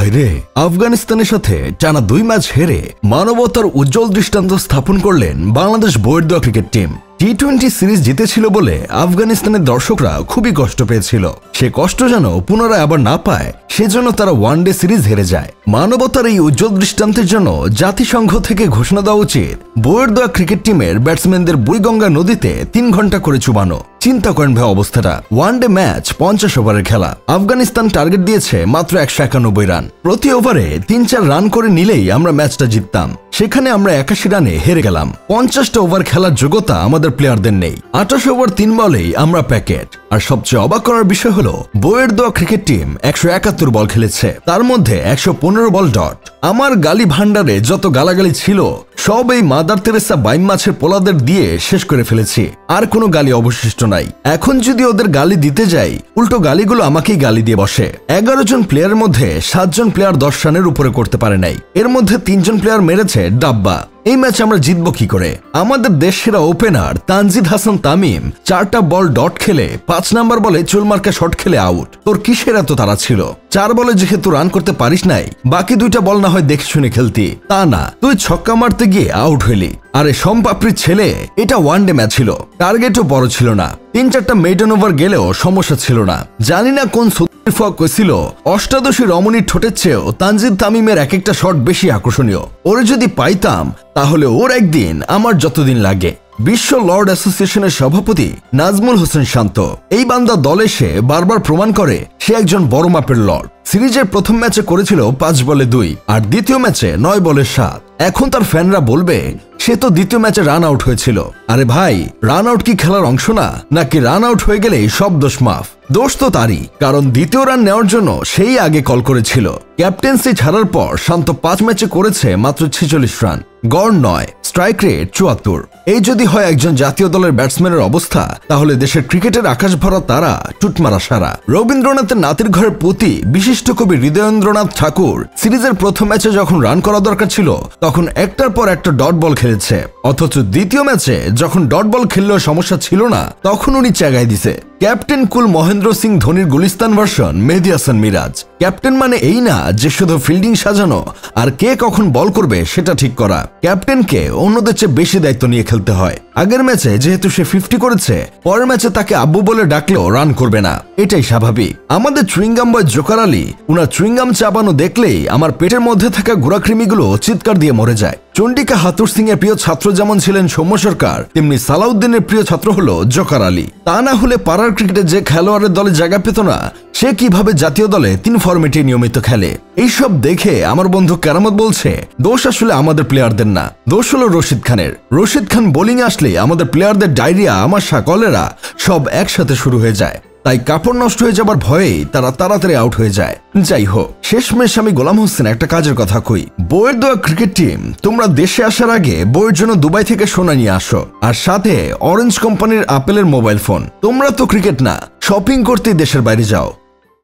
ভাইরে, আফগানিস্তানের সাথে টানা 2 ম্যাচ হেরে মানবতার উজ্জ্বল দৃষ্টান্ত স্থাপন করলেন বাংলাদেশ বইয়ের দোয়া ক্রিকেট টিম। টি-20 সিরিজ জিতেছিল বলে আফগানিস্তানের দর্শকরা খুবই কষ্ট পেয়েছিল। সে কষ্ট যেন পুনরায় আবার না পায়, সেজন্য তারা ওয়ানডে সিরিজ হেরে যায়। মানবতার এই উজ্জ্বল দৃষ্টান্তের জন্য জাতিসংঘ থেকে ঘোষণা দেওয়া উচিত বইয়ের দোয়া ক্রিকেট টিমের ব্যাটসম্যানদের বুইগঙ্গা নদীতে 3 ঘন্টা করে চুবানো। চিন্তা করেন ভাই অবস্থাটা। ওয়ানডে ম্যাচ 50 ওভারের খেলা। আফগানিস্তান টার্গেট দিয়েছে মাত্র 191 রান। প্রতি ওভারে 3-4 রান করে নিলেই আমরা ম্যাচটা জিততাম। সেখানে আমরা 81 রানে হেরে গেলাম। 50টা ওভার খেলার যোগ্যতা আমাদের প্লেয়ারদের নেই। 28 ওভার 3 বলেই আমরা প্যাকেট। আর সবচেয়ে অবাক করার বিষয় হলো বইয়ের দোয়া ক্রিকেট টিম 171 বল খেলেছে, তার মধ্যে 115 বল ডট। আমার গালি ভান্ডারে যত গালাগালি ছিল সব এই মাদার তেরেসা বাইম মাছের পোলাদের দিয়ে শেষ করে ফেলেছি। আর কোনো গালি অবশিষ্ট নাই। এখন যদি ওদের গালি দিতে যাই, উল্টো গালিগুলো আমাকেই গালি দিয়ে বসে। 11 জন প্লেয়ারের মধ্যে 7 জন প্লেয়ার 10 রানের উপরে করতে পারে নাই। এর মধ্যে 3 জন প্লেয়ার মেরেছে ডাব্বা। এই ম্যাচ আমরা জিতবো কি করে? আমাদের দেশের ওপেনার তানজিদ হাসান তামিম 4টা বল ডট খেলে 5 নাম্বার বলে চুলমার্কা শট খেলে আউট। তোর কিসের এত তাড়া ছিল? 4 বলে যেহেতু রান করতে পারিস নাই, বাকি 2টা বল না হয় দেখে শুনে খেলতি। তা না, তুই ছক্কা মারতে গিয়ে আউট হইলি। আরে সোমপাপড়ির ছেলে, এটা ওয়ানডে ম্যাচ ছিল, টার্গেটও বড় ছিল না। 3-4টা মেডেন ওভার গেলেও সমস্যা ছিল না। জানি না কোন ছিল, অষ্টাদশী রমণীর ঠোঁটের চেয়েও তানজিদ তামিমের এক একটা শট বেশি আকর্ষণীয়। ওরে যদি পাইতাম তাহলে ওর একদিন আমার যতদিন লাগে। বিশ্ব লর্ড অ্যাসোসিয়েশনের সভাপতি নাজমুল হোসেন শান্ত এই বান্দা দলে সে বারবার প্রমাণ করে সে একজন বড় মাপের লর্ড। সিরিজের প্রথম ম্যাচে করেছিল 5 বলে 2 আর দ্বিতীয় ম্যাচে 9 বলে 7। এখন তার ফ্যানরা বলবে সে তো দ্বিতীয় ম্যাচে রান আউট হয়েছিল। আরে ভাই, রান আউট কি খেলার অংশ না? নাকি রান আউট হয়ে গেলেই সব দোষ মাফ? দোষ তো তারই, কারণ দ্বিতীয় রান নেওয়ার জন্য সেই আগে কল করেছিল। ক্যাপ্টেন্সি ছাড়ার পর শান্ত 5 ম্যাচে করেছে মাত্র 46 রান, গড় 9, স্ট্রাইক রেট 74। এই যদি হয় একজন জাতীয় দলের ব্যাটসম্যানের অবস্থা, তাহলে দেশের ক্রিকেটের আকাশ ভরা তারা টুটমারা সারা। রবীন্দ্রনাথের নাতির ঘরের প্রতি বিশিষ্ট কবি হৃদয়েন্দ্রনাথ ঠাকুর সিরিজের প্রথম ম্যাচে যখন রান করা দরকার ছিল, তখন একটার পর একটা ডট বল খেলেছে। অথচ দ্বিতীয় ম্যাচে যখন ডট বল খেললেও সমস্যা ছিল না, তখন উনি চাগাই দিছে। ক্যাপ্টেন কুল মহেন্দ্র সিং ধোনির গুলিস্তান ভার্সন মেহেদী হাসান মিরাজ। ক্যাপ্টেন মানে এই না যে শুধু ফিল্ডিং সাজানো আর কে কখন বল করবে সেটা ঠিক করা। ক্যাপ্টেনকে অন্যদের চেয়ে বেশি দায়িত্ব নিয়ে খেলতে হয়। আগের ম্যাচে যেহেতু সে 50 করেছে, পরের ম্যাচে তাকে আব্বু বলে ডাকলেও রান করবে না, এটাই স্বাভাবিক। আমাদের চুইংগাম বয় জোকার আলী, উনার চুইংগাম চাবানো দেখলেই আমার পেটের মধ্যে থাকা ঘোড়াকৃমিগুলো চিৎকার দিয়ে মরে যায়। চন্ডিকা হাতুর সিং এর প্রিয় ছাত্র যেমন ছিলেন সৌম্য সরকার, তেমনি সালাউদ্দিনের প্রিয় ছাত্র হলো জোকার আলী। তা না হলে পাড়ার ক্রিকেটে যে খেলোয়াড়ের দলে জায়গা পেত না, সে কিভাবে জাতীয় দলে 3 ফরম্যাটে নিয়মিত খেলে? এইসব দেখে আমার বন্ধু কেরামত বলছে দোষ আসলে আমাদের প্লেয়ারদের না, দোষ হলো রশিদ খানের। রশিদ খান বোলিং আসলে আমাদের প্লেয়ারদের ডায়রিয়া, আমাশা, কলেরা সব একসাথে শুরু হয়ে যায়। তাই কাপড় নষ্ট হয়ে যাবার ভয়েই তারা তাড়াতাড়ি আউট হয়ে যায়। যাই হোক, শেষমেশ আমি গোলাম হোসেন একটা কাজের কথা কই। বইয়ের দোয়া ক্রিকেট টিম, তোমরা দেশে আসার আগে বইয়ের জন্য দুবাই থেকে সোনা নিয়ে আসো, আর সাথে অরেঞ্জ কোম্পানির আপেলের মোবাইল ফোন। তোমরা তো ক্রিকেট না, শপিং করতে দেশের বাইরে যাও।